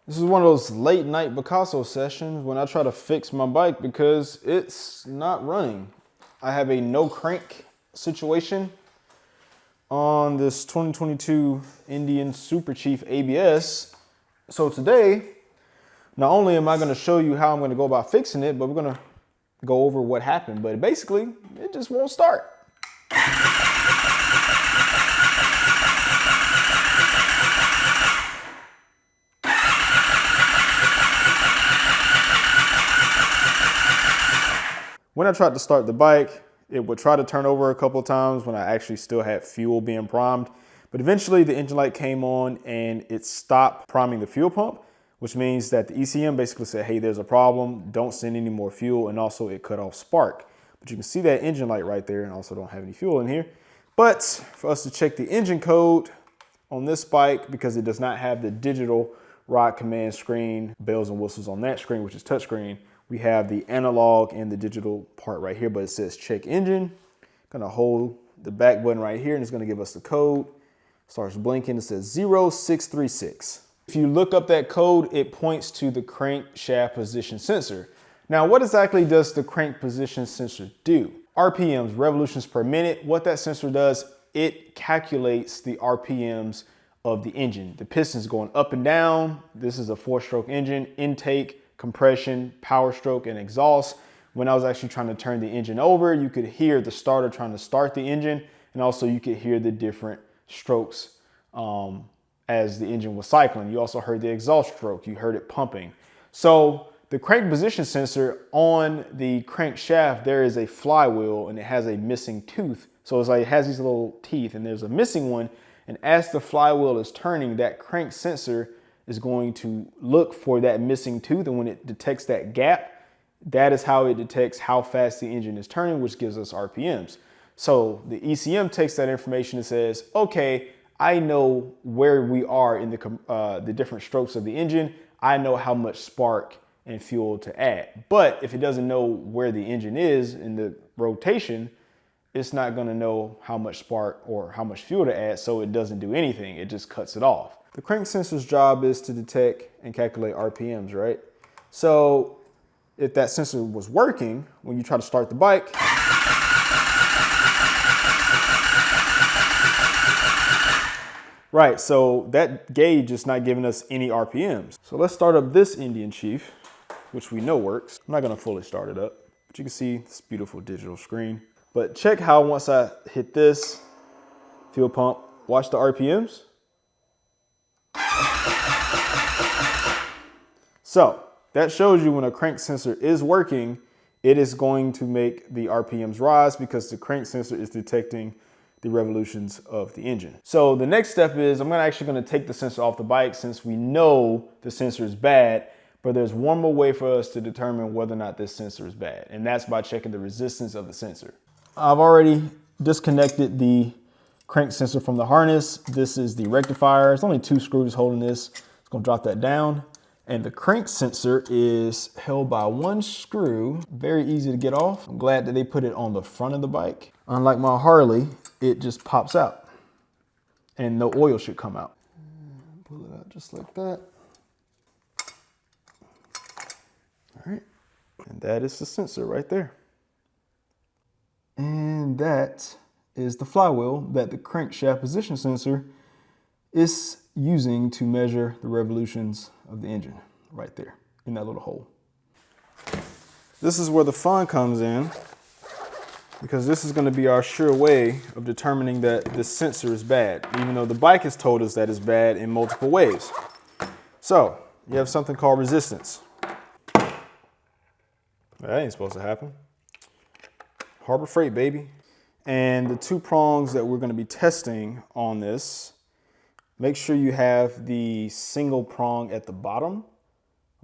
This is one of those late night Bicasso sessions when I try to fix my bike because it's not running. I have a no crank situation on this 2022 Indian Super Chief ABS. So today, not only am I going to show you how I'm going to go about fixing it, but we're going to go over what happened. But basically, it just won't start. When I tried to start the bike, it would try to turn over a couple of times when I actually still had fuel being primed. But eventually the engine light came on and it stopped priming the fuel pump, which means that the ECM basically said, hey, there's a problem, don't send any more fuel. And also it cut off spark. But you can see that engine light right there and also don't have any fuel in here. But for us to check the engine code on this bike, because it does not have the digital rod command screen, bells and whistles on that screen, which is touchscreen, we have the analog and the digital part right here, but it says check engine. Gonna hold the back button right here and it's gonna give us the code. Starts blinking, it says 0636. If you look up that code, it points to the crankshaft position sensor. Now, what exactly does the crank position sensor do? RPMs, revolutions per minute. What that sensor does, it calculates the RPMs of the engine. The piston's going up and down. This is a 4-stroke engine, intake, compression, power stroke, and exhaust. When I was actually trying to turn the engine over, you could hear the starter trying to start the engine, and also you could hear the different strokes as the engine was cycling. You also heard the exhaust stroke, you heard it pumping. So the crank position sensor on the crankshaft, there is a flywheel and it has a missing tooth. So it's like it has these little teeth and there's a missing one. And as the flywheel is turning, that crank sensor is going to look for that missing tooth. And when it detects that gap, that is how it detects how fast the engine is turning, which gives us RPMs. So the ECM takes that information and says, okay, I know where we are in the different strokes of the engine. I know how much spark and fuel to add. But if it doesn't know where the engine is in the rotation, it's not gonna know how much spark or how much fuel to add, so it doesn't do anything. It just cuts it off. The crank sensor's job is to detect and calculate RPMs, right? So if that sensor was working, when you try to start the bike, right, so that gauge is not giving us any RPMs. So let's start up this Indian Chief, which we know works. I'm not gonna fully start it up, but you can see this beautiful digital screen. But check how once I hit this fuel pump, watch the RPMs. So that shows you when a crank sensor is working, it is going to make the RPMs rise because the crank sensor is detecting the revolutions of the engine. So the next step is I'm actually gonna take the sensor off the bike since we know the sensor is bad, but there's one more way for us to determine whether or not this sensor is bad, and that's by checking the resistance of the sensor. I've already disconnected the crank sensor from the harness. This is the rectifier. It's only 2 screws holding this. It's gonna drop that down. And the crank sensor is held by 1 screw. Very easy to get off. I'm glad that they put it on the front of the bike. Unlike my Harley, it just pops out and no oil should come out. Pull it out just like that. All right, and that is the sensor right there. And that is the flywheel that the crankshaft position sensor is using to measure the revolutions of the engine right there in that little hole. This is where the fun comes in, because this is going to be our sure way of determining that this sensor is bad, even though the bike has told us that it's bad in multiple ways. So you have something called resistance. That ain't supposed to happen. Harbor Freight, baby. And the 2 prongs that we're going to be testing on this, make sure you have the single prong at the bottom.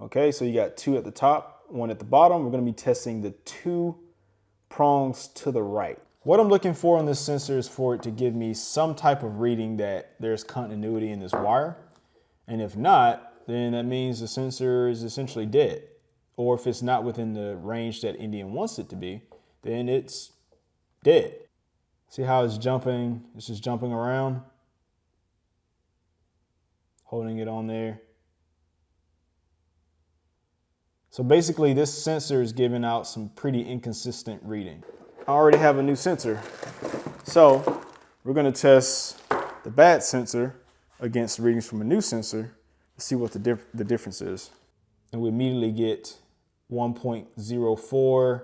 Okay, so you got 2 at the top, 1 at the bottom. We're going to be testing the 2 prongs to the right. What I'm looking for on this sensor is for it to give me some type of reading that there's continuity in this wire. And if not, then that means the sensor is essentially dead. Or if it's not within the range that Indian wants it to be, then it's dead. See how it's jumping? It's just jumping around. Holding it on there. So basically this sensor is giving out some pretty inconsistent reading. I already have a new sensor. So we're gonna test the bad sensor against readings from a new sensor to see what the difference is. And we immediately get 1.04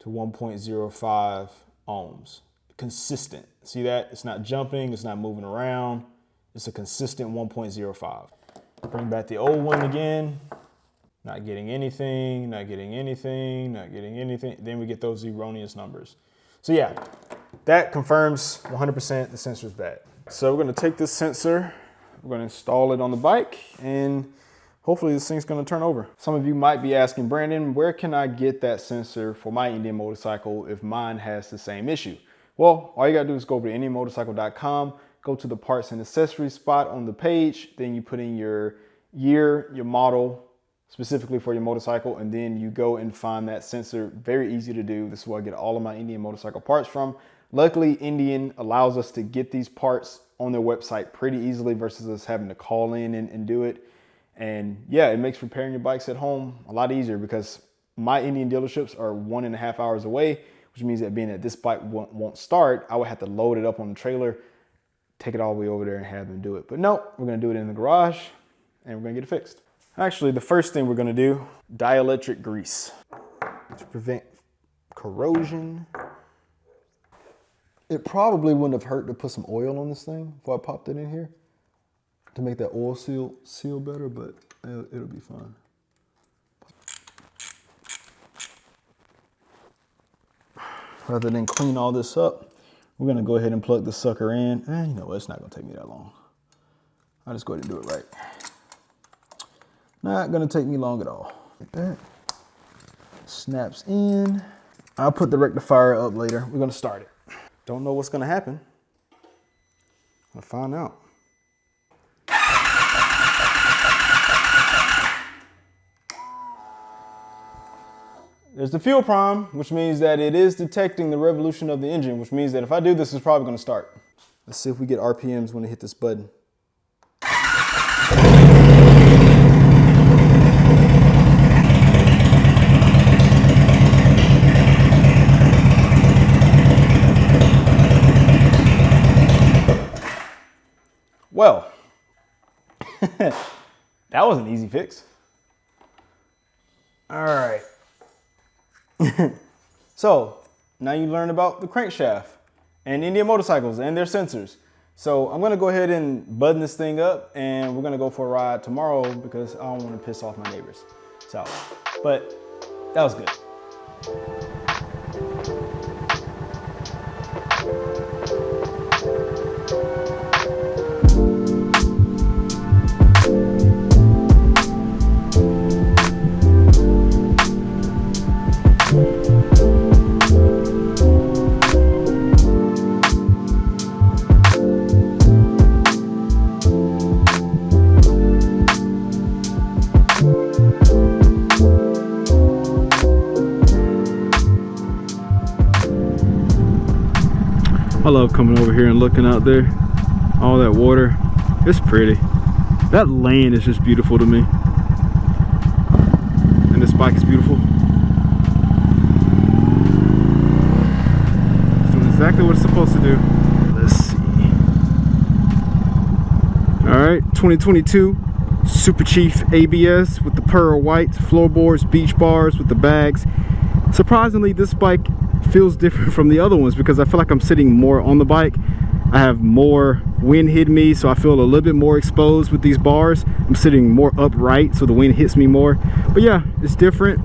to 1.05 ohms. Consistent. See that? It's not jumping, it's not moving around. It's a consistent 1.05. Bring back the old one again. Not getting anything, not getting anything, not getting anything. Then we get those erroneous numbers. So yeah, that confirms 100% the sensor is bad. So we're gonna take this sensor, we're gonna install it on the bike, and hopefully this thing's gonna turn over. Some of you might be asking, Brandon, where can I get that sensor for my Indian motorcycle if mine has the same issue? Well, all you gotta do is go over to indianmotorcycle.com, go to the parts and accessories spot on the page, then you put in your year, your model, specifically for your motorcycle, and then you go and find that sensor. Very easy to do. This is where I get all of my Indian motorcycle parts from. Luckily, Indian allows us to get these parts on their website pretty easily versus us having to call in and do it. And yeah, it makes repairing your bikes at home a lot easier because my Indian dealerships are 1.5 hours away, which means that being that this bike won't start, I would have to load it up on the trailer, take it all the way over there and have them do it. But no, we're gonna do it in the garage and we're gonna get it fixed. Actually, the first thing we're gonna do, dielectric grease to prevent corrosion. It probably wouldn't have hurt to put some oil on this thing before I popped it in here to make that oil seal better, but it'll be fine. Rather than clean all this up, we're gonna go ahead and plug the sucker in. You know what, it's not gonna take me that long. I'll just go ahead and do it right. Not gonna take me long at all. Like that. Snaps in. I'll put the rectifier up later. We're gonna start it. Don't know what's gonna happen. I'll find out. There's the fuel prime, which means that it is detecting the revolution of the engine, which means that if I do this, it's probably gonna start. Let's see if we get RPMs when I hit this button. Well, that was an easy fix. All right. So now you learned about the crankshaft and Indian motorcycles and their sensors. So I'm gonna go ahead and button this thing up and we're gonna go for a ride tomorrow because I don't wanna piss off my neighbors. So, but that was good. I love coming over here and looking out there. All that water. It's pretty. That land is just beautiful to me. And this bike is beautiful. It's doing exactly what it's supposed to do. Let's see. Alright, 2022 Super Chief ABS with the pearl white floorboards, beach bars with the bags. Surprisingly, this bike feels different from the other ones because I feel like I'm sitting more on the bike. I have more wind hitting me, so I feel a little bit more exposed with these bars. I'm sitting more upright, so the wind hits me more. But yeah, it's different.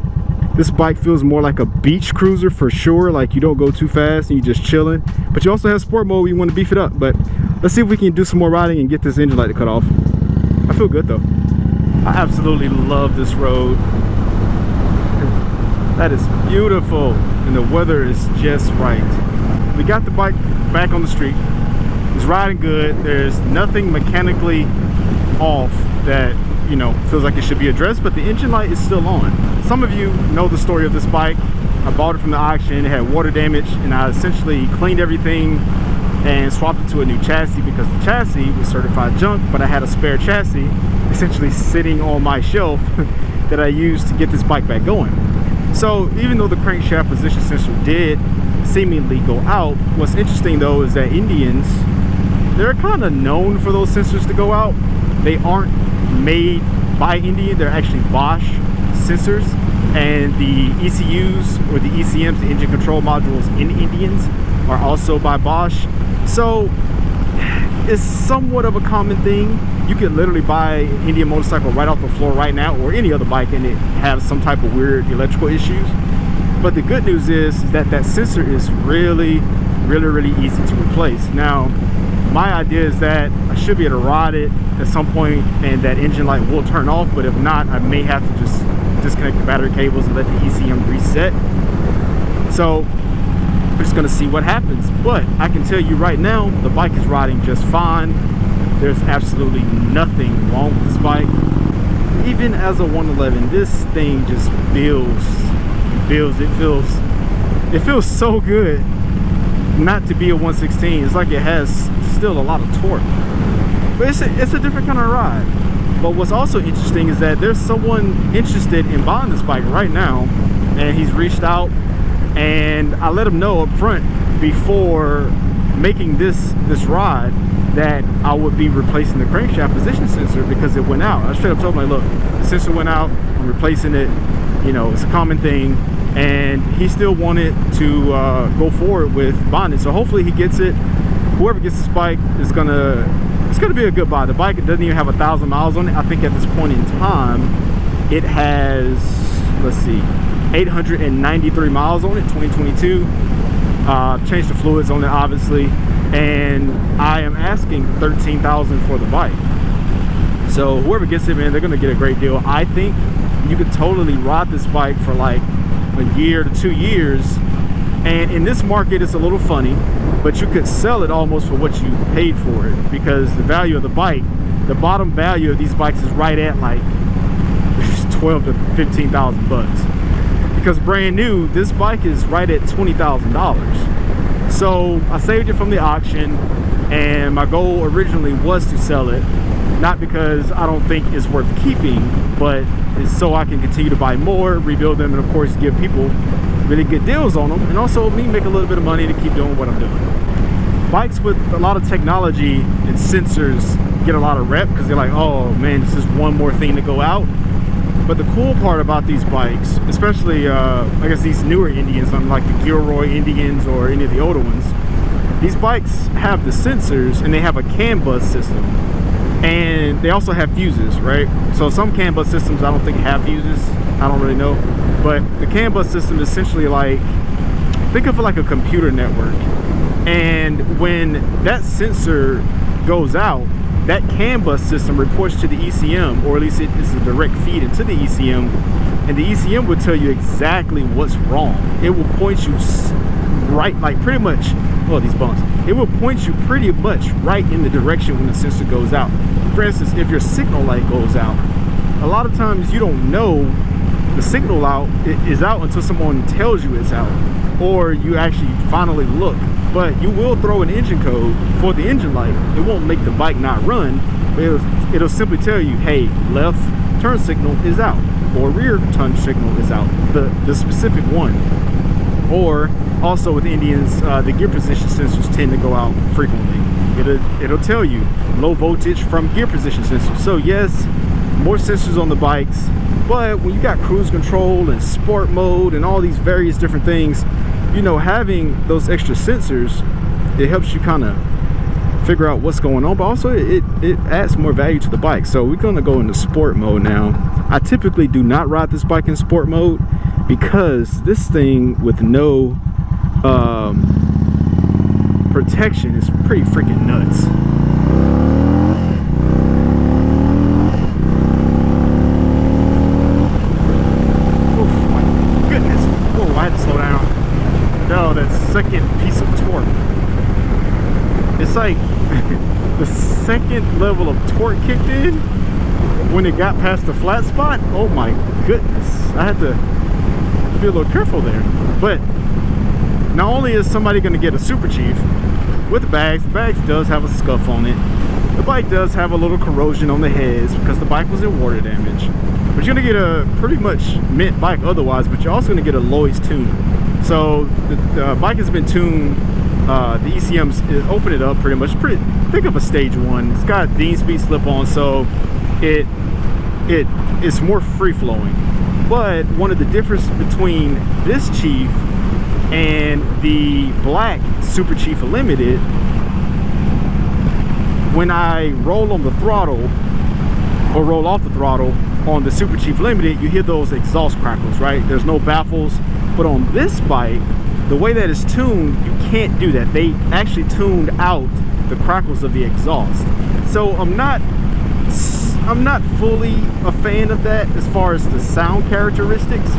This bike feels more like a beach cruiser for sure. Like you don't go too fast and you're just chilling. But you also have sport mode where you want to beef it up. But let's see if we can do some more riding and get this engine light to cut off. I feel good though. I absolutely love this road. That is beautiful, and the weather is just right. We got the bike back on the street. It's riding good. There's nothing mechanically off that, you know, feels like it should be addressed, but the engine light is still on. Some of you know the story of this bike. I bought it from the auction. It had water damage, and I essentially cleaned everything and swapped it to a new chassis because the chassis was certified junk, but I had a spare chassis essentially sitting on my shelf that I used to get this bike back going. So even though the crankshaft position sensor did seemingly go out, what's interesting though is that Indians, they're kind of known for those sensors to go out. They aren't made by Indian, they're actually Bosch sensors, and the ECUs or the ECMs, the engine control modules in Indians, are also by Bosch. So it's somewhat of a common thing. You could literally buy an Indian motorcycle right off the floor right now, or any other bike, and it has some type of weird electrical issues. But the good news is that that sensor is really easy to replace. Now, my idea is that I should be able to rod it at some point and that engine light will turn off, but if not, I may have to just disconnect the battery cables and let the ECM reset. So we're just gonna see what happens. But I can tell you right now, the bike is riding just fine. There's absolutely nothing wrong with this bike. Even as a 111, this thing just it feels so good not to be a 116. It's like it has still a lot of torque, but it's a different kind of ride. But what's also interesting is that there's someone interested in buying this bike right now, and he's reached out, and I let him know up front before making this ride that I would be replacing the crankshaft position sensor because it went out. I straight up told him, like, look, the sensor went out, I'm replacing it, you know, it's a common thing. And he still wanted to go forward with buying it. So hopefully he gets it. Whoever gets this bike is it's gonna be a good buy. The bike, it doesn't even have 1,000 miles on it. I think at this point in time, it has, let's see, 893 miles on it, 2022. Changed the fluids on it, obviously. And I am asking $13,000 for the bike. So whoever gets it, man, they're gonna get a great deal. I think you could totally ride this bike for like a year to 2 years, and in this market it's a little funny, but you could sell it almost for what you paid for it, because the value of the bike, the bottom value of these bikes is right at like 12 to 15,000 bucks, because brand new this bike is right at $20,000. So I saved it from the auction, and my goal originally was to sell it, not because I don't think it's worth keeping, but it's so I can continue to buy more, rebuild them, and of course give people really good deals on them, and also me make a little bit of money to keep doing what I'm doing. Bikes with a lot of technology and sensors get a lot of rep because they're like, oh man, it's just one more thing to go out. But the cool part about these bikes, especially I guess these newer Indians, unlike the Gilroy Indians or any of the older ones, these bikes have the sensors and they have a CAN bus system. And they also have fuses, right? So some CAN bus systems I don't think have fuses. I don't really know. But the CAN bus system is essentially like, think of it like a computer network. And when that sensor goes out, that CAN bus system reports to the ECM, or at least it is a direct feed into the ECM. And the ECM will tell you exactly what's wrong. It will point you right, like pretty much, oh, these bumps. It will point you pretty much right in the direction when the sensor goes out. For instance, if your signal light goes out, a lot of times you don't know the signal out is out until someone tells you it's out, or you actually finally look. But you will throw an engine code for the engine light. It won't make the bike not run, but it'll simply tell you, hey, left turn signal is out, or rear turn signal is out, the specific one. Or also with Indians, the gear position sensors tend to go out frequently. It'll tell you low voltage from gear position sensors. So yes, more sensors on the bikes, but when you got cruise control and sport mode and all these various different things, you know, having those extra sensors, it helps you kind of figure out what's going on, but also it adds more value to the bike. So we're gonna go into sport mode now. I typically do not ride this bike in sport mode because this thing with no protection is pretty freaking nuts. Oh my goodness. Whoa, I had to slow down. No, that second piece of torque. It's like the second level of torque kicked in when it got past the flat spot. Oh my goodness. I had to be a little careful there. But not only is somebody going to get a Super Chief with the bags does have a scuff on it. The bike does have a little corrosion on the heads because the bike was in water damage. But but you're gonna get a pretty much mint bike otherwise, but you're also gonna get a Lloyd's tune. So the bike has been tuned, the ECM's open it up pretty much, think of a stage 1. It's got Dean Speed slip-on, so it's more free-flowing. But one of the differences between this Chief and the black Super Chief Limited, when I roll on the throttle or roll off the throttle on the Super Chief Limited, you hear those exhaust crackles, right? There's no baffles. But on this bike, the way that it's tuned, you can't do that. They actually tuned out the crackles of the exhaust. So I'm not fully a fan of that as far as the sound characteristics,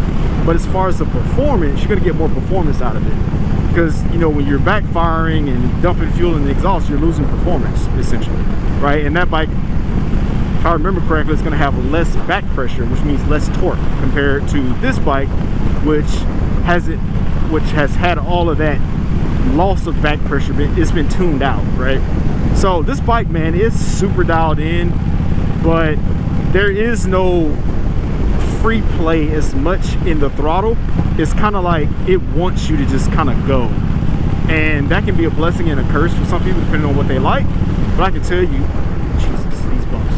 but as far as the performance, you're gonna get more performance out of it. Because, you know, when you're backfiring and dumping fuel in the exhaust, you're losing performance, essentially, right? And that bike, if I remember correctly, it's gonna have less back pressure, which means less torque compared to this bike, which has had all of that loss of back pressure. It's been tuned out, right? So this bike, man, is super dialed in, but there is no free play as much in the throttle. It's kind of like it wants you to just kind of go, and that can be a blessing and a curse for some people depending on what they like. But I can tell you, Jesus, these bumps,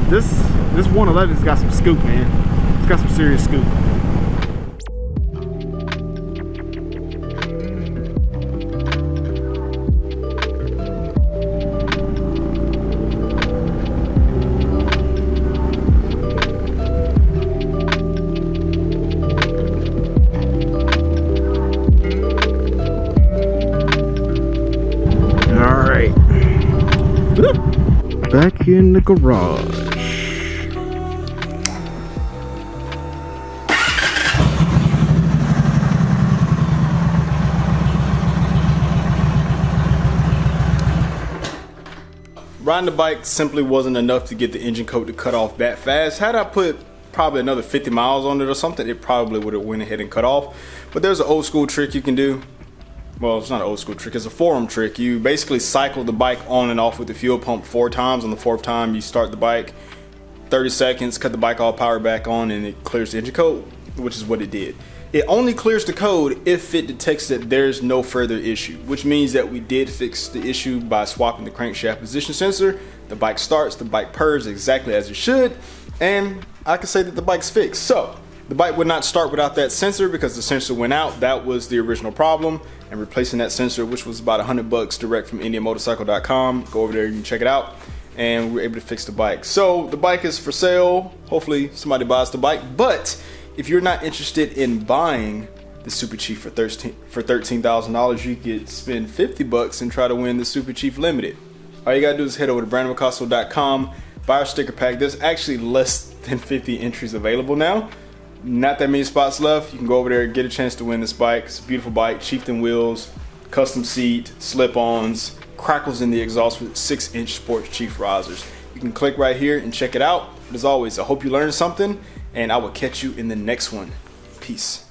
this 111's got some scoop, man. It's got some serious scoop. Back in the garage. Riding the bike simply wasn't enough to get the engine coat to cut off that fast. Had I put probably another 50 miles on it or something, it probably would have went ahead and cut off. But there's an old school trick you can do. Well, it's not an old school trick, it's a forum trick. You basically cycle the bike on and off with the fuel pump 4 times. On the 4th time, you start the bike, 30 seconds, cut the bike off, power back on, and it clears the engine code, which is what it did. It only clears the code if it detects that there's no further issue, which means that we did fix the issue by swapping the crankshaft position sensor. The bike starts, the bike purrs exactly as it should, and I can say that the bike's fixed. So the bike would not start without that sensor because the sensor went out. That was the original problem, and replacing that sensor, which was about $100 direct from indiamotorcycle.com. Go over there, you can check it out, and we were able to fix the bike. So the bike is for sale. Hopefully somebody buys the bike, but if you're not interested in buying the Super Chief for $13,000, you could spend $50 and try to win the Super Chief Limited. All you gotta do is head over to BrandonBicasso.com, buy our sticker pack. There's actually less than 50 entries available now. Not that many spots left. You can go over there and get a chance to win this bike. It's a beautiful bike, Chieftain wheels, custom seat, slip-ons, crackles in the exhaust with 6-inch Sports Chief risers. You can click right here and check it out. As always, I hope you learned something, and I will catch you in the next one. Peace.